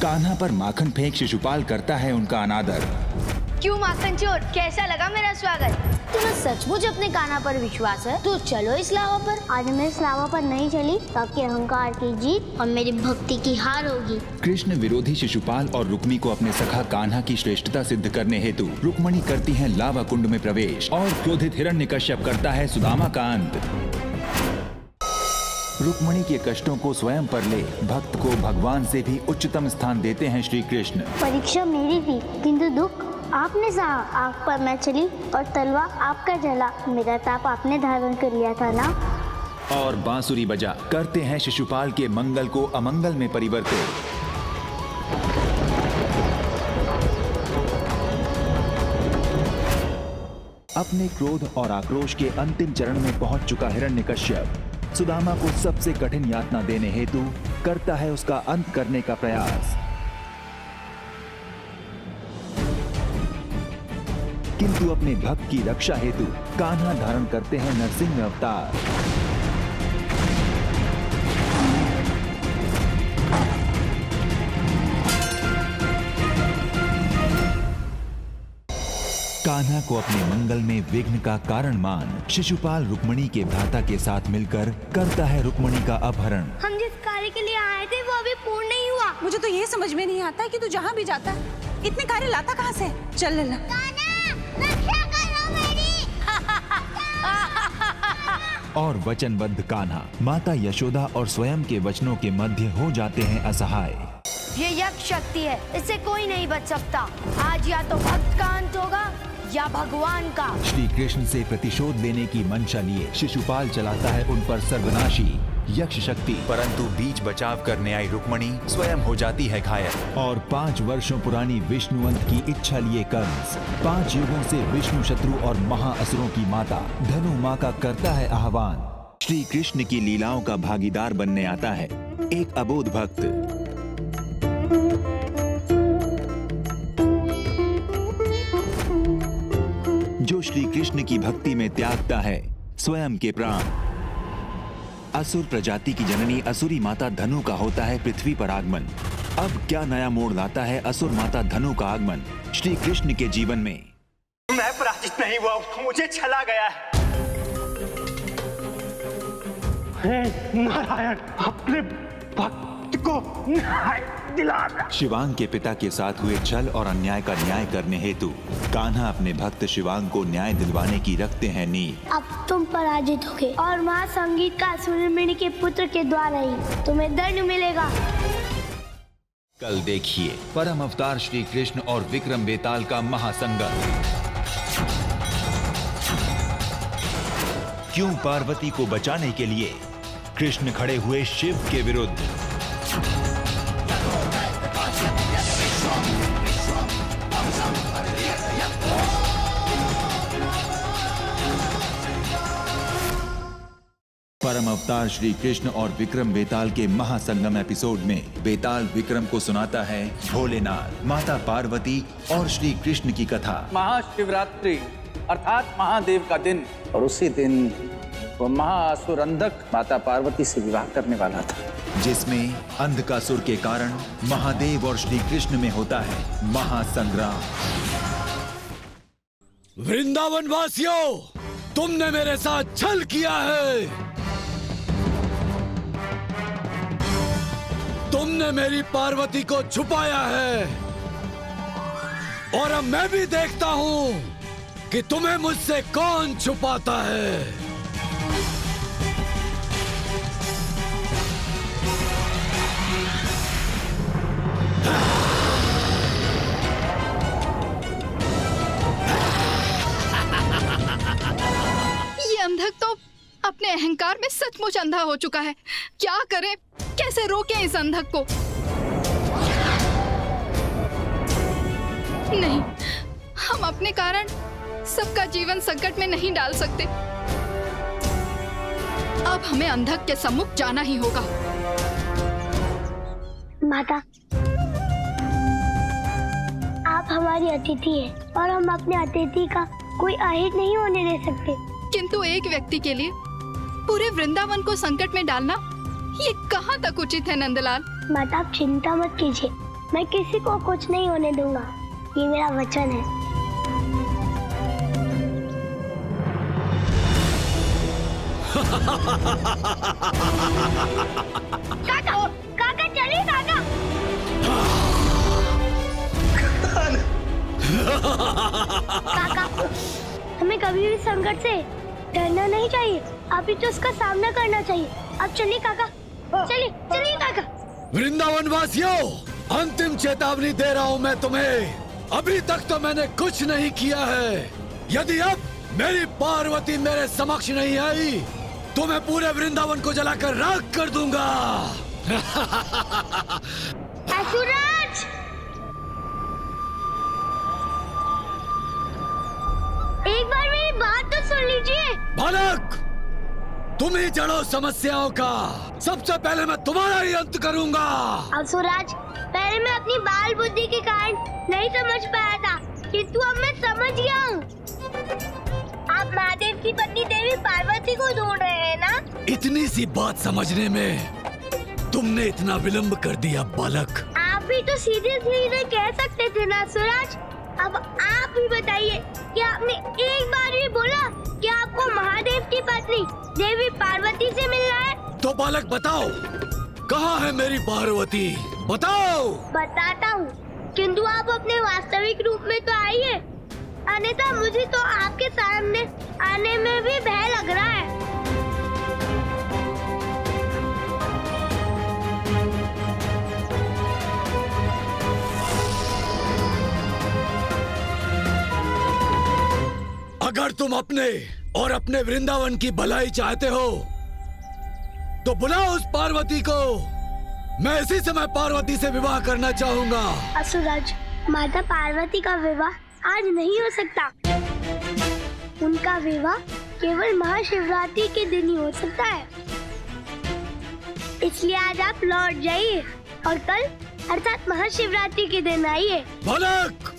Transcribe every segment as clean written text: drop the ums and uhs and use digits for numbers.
कान्हा पर माखन फेंक शिशुपाल करता है उनका अनादर। क्यों माखन चोर, कैसा लगा मेरा स्वागत? तुम्हें सचमुच अपने कान्हा पर विश्वास है तो चलो इस लावा पर। आज मैं इस लावा पर नहीं चली ताकि अहंकार की जीत और मेरी भक्ति की हार होगी। कृष्ण विरोधी शिशुपाल और रुक्मी को अपने सखा कान्हा की श्रेष्ठता सिद्ध करने हेतु रुक्मणी करती है लावा कुंड में प्रवेश और क्रोधित हिरण्यकश्यप करता है सुदामा का अंत। रुक्मणी के कष्टों को स्वयं पर ले भक्त को भगवान से भी उच्चतम स्थान देते हैं श्री कृष्ण। परीक्षा मेरी थी किंतु दुख आपने सहा। आग पर मैं चली और तलवा आपका जला। मेरा ताप आपने धारण कर लिया था ना। और बांसुरी बजा करते हैं शिशुपाल के मंगल को अमंगल में परिवर्तित। अपने क्रोध और आक्रोश के अंतिम चरण में पहुंच चुका हिरण्यकश्यप सुदामा को सबसे कठिन यातना देने हेतु करता है उसका अंत करने का प्रयास। किंतु अपने भक्त की रक्षा हेतु कान्हा धारण करते हैं नरसिंह अवतार। कान्हा को अपने मंगल में विघ्न का कारण मान शिशुपाल रुक्मणी के भ्राता के साथ मिलकर करता है रुक्मणी का अपहरण। हम जिस कार्य के लिए आए थे वो अभी पूर्ण नहीं हुआ। मुझे तो ये समझ में नहीं आता कि तू जहाँ भी जाता है इतने कार्य लाता कहाँ से? चल लल्ला। रक्षा करो मेरी। और वचनबद्ध कान्हा माता यशोदा और स्वयं के वचनों के मध्य हो जाते हैं असहाय। ये यज्ञ शक्ति है, इससे कोई नहीं बच सकता। आज या तो भक्त का अंत होगा या भगवान का। श्री कृष्ण से प्रतिशोध लेने की मंशा लिए शिशुपाल चलाता है उन पर सर्वनाशी यक्ष शक्ति, परंतु बीच बचाव करने आई रुक्मणी स्वयं हो जाती है घायल। और 5 वर्षों पुरानी विष्णुवंत की इच्छा लिए कंस 5 युगों से विष्णु शत्रु और महाअसुरों की माता धनु माँ का करता है आह्वान। श्री कृष्ण की लीलाओं का भागीदार बनने आता है एक अबोध भक्त। जो श्री कृष्ण की भक्ति में त्यागता है स्वयं के प्राण। असुर प्रजाति की जननी असुरी माता धनु का होता है पृथ्वी पर आगमन। अब क्या नया मोड़ लाता है असुर माता धनु का आगमन श्री कृष्ण के जीवन में। मैं पराजित नहीं हुआ, मुझे छला गया है। हे नारायण, अपने भक्त को न्याय दिला। शिवांग के पिता के साथ हुए छल और अन्याय का न्याय करने हेतु कान्हा अपने भक्त शिवांग को न्याय दिलवाने की रखते हैं नींव। अब तुम पराजित होगे और माँ संगीत का सुरमणि के पुत्र के द्वारा ही तुम्हें दंड मिलेगा। कल देखिए परम अवतार श्री कृष्ण और विक्रम बेताल का महासंगम। क्यों पार्वती को बचाने के लिए कृष्ण खड़े हुए शिव के विरुद्ध। परम अवतार श्री कृष्ण और विक्रम बेताल के महासंगम एपिसोड में बेताल विक्रम को सुनाता है भोलेनाथ, माता पार्वती और श्री कृष्ण की कथा। महाशिवरात्रि अर्थात महादेव का दिन, और उसी दिन वो महाअसुर अंधक माता पार्वती से विवाह करने वाला था, जिसमें अंधकासुर के कारण महादेव और श्री कृष्ण में होता है महासंग्राम। वृंदावन वासियों, तुमने मेरे साथ छल किया है। तुमने मेरी पार्वती को छुपाया है और अब मैं भी देखता हूं कि तुम्हें मुझसे कौन छुपाता है। ये अंधक तो अपने अहंकार में सचमुच अंधा हो चुका है। क्या करें, कैसे रोकें इस अंधक को? नहीं, हम अपने कारण सबका जीवन संकट में नहीं डाल सकते। अब हमें अंधक के सम्मुख जाना ही होगा। माता, आप हमारी अतिथि हैं और हम अपने अतिथि का कोई अहित नहीं होने दे सकते। किंतु एक व्यक्ति के लिए पूरे वृंदावन को संकट में डालना, ये कहाँ तक उचित है नंदलाल? माता, आप चिंता मत कीजिए, मैं किसी को कुछ नहीं होने दूंगा, ये मेरा वचन है। काका, काका चलिए काका। काका, हमें कभी भी संकट से डरना नहीं चाहिए, अभी तो उसका सामना करना चाहिए। अब चलिए काका, चलिए चलिए काका। वृंदावन वासियों, अंतिम चेतावनी दे रहा हूँ मैं तुम्हें। अभी तक तो मैंने कुछ नहीं किया है। यदि अब मेरी पार्वती मेरे समक्ष नहीं आई तो मैं पूरे वृंदावन को जलाकर राख कर दूंगा। असुराज! एक बार मेरी बात तो सुन लीजिए। बालक, तुम ही जड़ो समस्याओं का। सबसे पहले मैं तुम्हारा ही अंत करूंगा। असुराज, पहले मैं अपनी बाल बुद्धि के कारण नहीं समझ पाया था, किंतु अब मैं समझ गया हूँ। आप महादेव की पत्नी देवी पार्वती को ढूंढ रहे हैं ना? इतनी सी बात समझने में तुमने इतना विलंब कर दिया बालक। आप भी तो सीधे सीधे कह सकते थे ना असुराज। अब आप ही बताइए कि आपने एक बार भी बोला कि आपको महादेव की पत्नी देवी पार्वती से मिलना है? तो बालक बताओ, कहाँ है मेरी पार्वती? बताओ। बताता हूँ, किंतु आप अपने वास्तविक रूप में तो आइए, अन्यथा मुझे तो आपके सामने आने में भी भय लग रहा है। अगर तुम अपने और अपने वृंदावन की भलाई चाहते हो तो बुलाओ उस पार्वती को। मैं इसी समय पार्वती से विवाह करना चाहूँगा। असुराज, माता पार्वती का विवाह आज नहीं हो सकता। उनका विवाह केवल महाशिवरात्रि के दिन ही हो सकता है। इसलिए आज आप लौट जाइए और कल अर्थात महाशिवरात्रि के दिन आइए। बालक,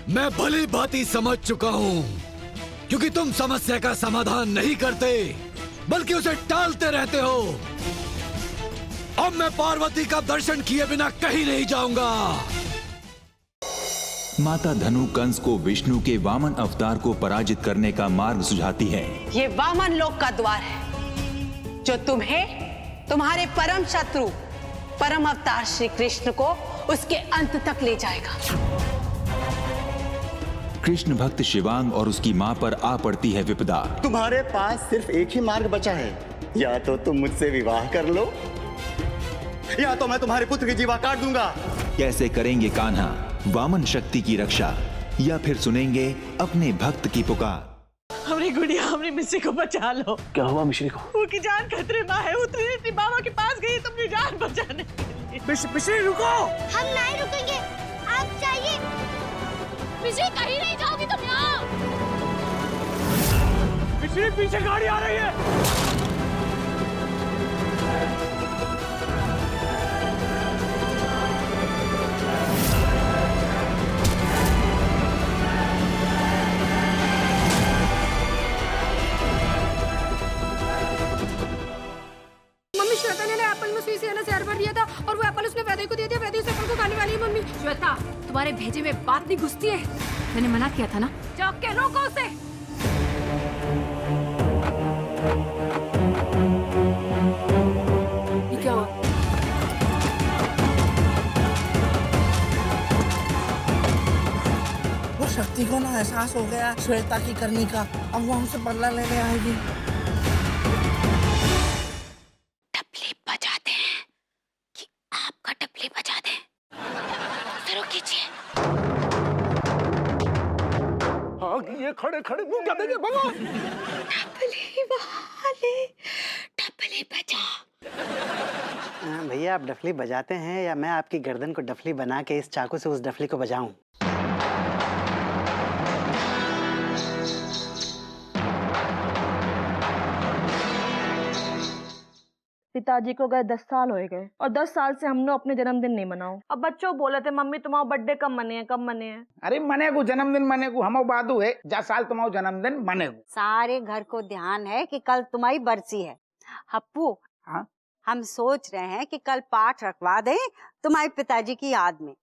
मैं भली भांति समझ चुका हूँ, क्योंकि तुम समस्या का समाधान नहीं करते बल्कि उसे टालते रहते हो। अब मैं पार्वती का दर्शन किए बिना कहीं नहीं जाऊंगा। माता धनु कंस को विष्णु के वामन अवतार को पराजित करने का मार्ग सुझाती है। ये वामन लोक का द्वार है जो तुम्हें तुम्हारे परम शत्रु परम अवतार श्री कृष्ण को उसके अंत तक ले जाएगा। कृष्ण भक्त शिवांग और उसकी मां पर आ पड़ती है विपदा। तुम्हारे पास सिर्फ एक ही मार्ग बचा है, या तो तुम मुझसे विवाह कर लो या तो मैं तुम्हारे पुत्र की जीवा काट दूंगा। कैसे करेंगे कान्हा वामन शक्ति की रक्षा, या फिर सुनेंगे अपने भक्त की पुकार। हमारी गुड़िया, हमारी मिश्री को बचा लो। क्या हुआ मिश्री को? उसकी जान खतरे में है। उतरी बाबा के पास गई तुमने जान बचाने के लिए। मिश्री रुको। हम नहीं रुकेंगे, आप जाइए। विजय, कहीं नहीं जाओगी तुम यहाँ। मिश्री, पीछे गाड़ी आ रही है। मम्मी, श्वेता ने एप्पल में सुई से शहर भर दिया था और वो एप्पल उसने वैद्य को दे दिया। वैद्य उस एप्पल को खाने वाली है। मम्मी, श्वेता, तुम्हारे भेजे में बात नहीं घुसती है। मैंने मना किया था ना, जाओ के रोको उसे। ये क्या हुआ? वो शक्ति को ना एहसास हो गया श्वेता की करनी का। अब वो हमसे बदला लेने आएगी। टपली बजाते हैं कि आपका टपली बजा दें। जरूर कीजिए। ये खड़े खड़े मुंह क्या देंगे? भगो। टपली वाले, टपली बजा। भैया, आप डफली बजाते हैं या मैं आपकी गर्दन को डफली बना के इस चाकू से उस डफली को बजाऊं? पिताजी को गए 10 साल हो गए और 10 साल से हमने अपने जन्मदिन नहीं मनाओ। अब बच्चों बोले थे मम्मी तुम्हारा बर्थडे कब मने हैं, कब मने हैं। अरे मने को जन्मदिन मने को हम बादू है जा साल तुम्हारा जन्मदिन मने को। सारे घर को ध्यान है कि कल तुम्हारी बरसी है। हप्पू, हाँ? हम सोच रहे हैं कि कल पाठ रखवा दें तुम्हारे पिताजी की याद में।